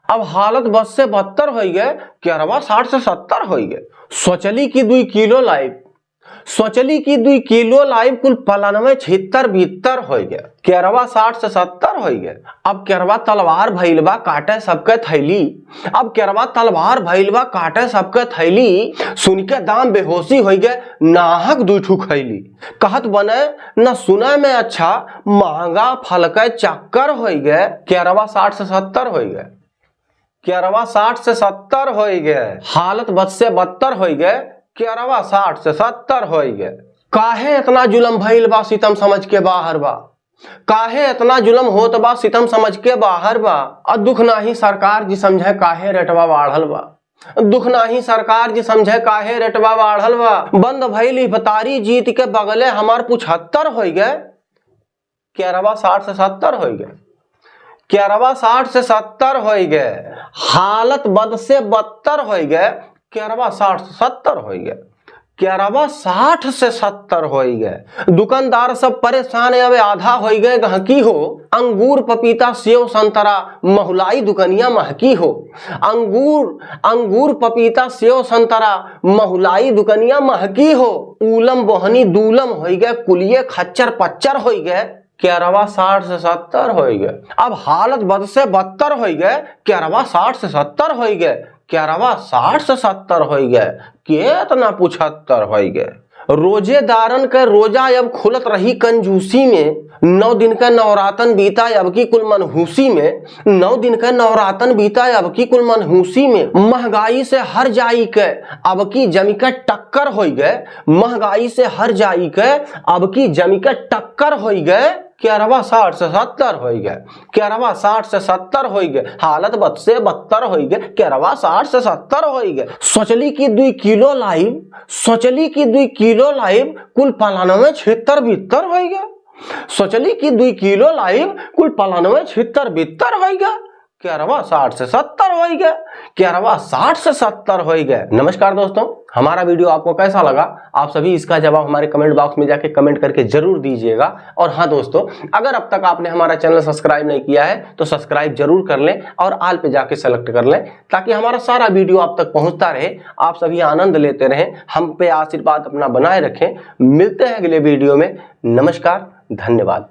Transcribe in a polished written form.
अब हालत बद से बदतर हो गए, केरवा 60 से 70 हो गए। सोचली की 2 किलो लाइव, सोचली की 2 किलो लाइव कुल 96-76 हो गए, केरवा 60 से 70 हो गए। अब केरवा तलवार भइलबा काटे सबके थैली, अब केरवा तलवार भइलबा काटे सबके थैली, सुन के दाम बेहोशी हो गए, नाहक 2 ठू खैली। कहत बने न सुने में अच्छा, महंगा फल के चक्कर हो गए, केरवा 60 से 70 हो गए, केरवा 60 से 70 हो गए। हालत बद से बदतर हो गए, केरवा 60 से 70 हो गए। काहे इतना जुलम भइल बा, सितम समझ के बाहर बा, काहे इतना जुलम होत बा, सितम समझ के बाहर बा। और दुख नाही सरकार जी समझे काहे रेटवा बढ़ल बा, दुख नाही सरकार जी समझे काहे रेटवा बढ़ल बा। बंद भइल इफ्तारी जीत के बगले हमार 75 हो गए, केरवा 60 से 70 हो गए, केरवा 60 से 70 हो गए। हालत बद से बदतर हो गए, केरवा 60 से 70 हो गए, केरवा 60 से 70 हो गए। दुकानदार सब परेशान है, अब आधा हो गए गहकी हो। अंगूर पपीता सेव संतरा महुलाई दुकनिया महकी हो, अंगूर पपीता सेव संतरा महुलाई दुकनिया महकी हो। ऊलम बोहनी दूलम हो गए, कुलिये खच्चर पच्चर हो गए, केरवा 60 से 70 हो गए। अब हालत बद से बदतर हो गए, केरवा 60 से 70 हो गए, केरवा 60 से 70 हो गए, केतना 75 हो गए। रोजेदारन के रोजा अब खुलत रही कंजूसी में, 9 दिन का नवरातन बीता अब की कुल मनहूसी में, 9 दिन का नवरातन बीता अब की कुल मनहूसी में। महंगाई से हर जाई के अब की जमी के टक्कर हो गए, महंगाई से हर जाई के अब की जमी के टक्कर हो गए, केरवा 60 से 70 हो गए, केरवा 60 से 70 हो गए। हालत बद से बदतर हो गए, केरवा 60 से 70 हो गए। सोचली की 2 किलो लाइव, सोचली की 2 किलो लाइव कुल 96-76 हो गए, सोचली की 2 किलो लाइव कुल 96-76 हो गए, केरवा 60 से 70 हो गए, केरवा 60 से 70 हो गए। नमस्कार दोस्तों, हमारा वीडियो आपको कैसा लगा, आप सभी इसका जवाब हमारे कमेंट बॉक्स में जाके कमेंट करके जरूर दीजिएगा। और हाँ दोस्तों, अगर अब तक आपने हमारा चैनल सब्सक्राइब नहीं किया है तो सब्सक्राइब जरूर कर लें और ऑल पे जाके सेलेक्ट कर लें, ताकि हमारा सारा वीडियो आप तक पहुंचता रहे, आप सभी आनंद लेते रहें, हम पे आशीर्वाद अपना बनाए रखें। मिलते हैं अगले वीडियो में। नमस्कार, धन्यवाद।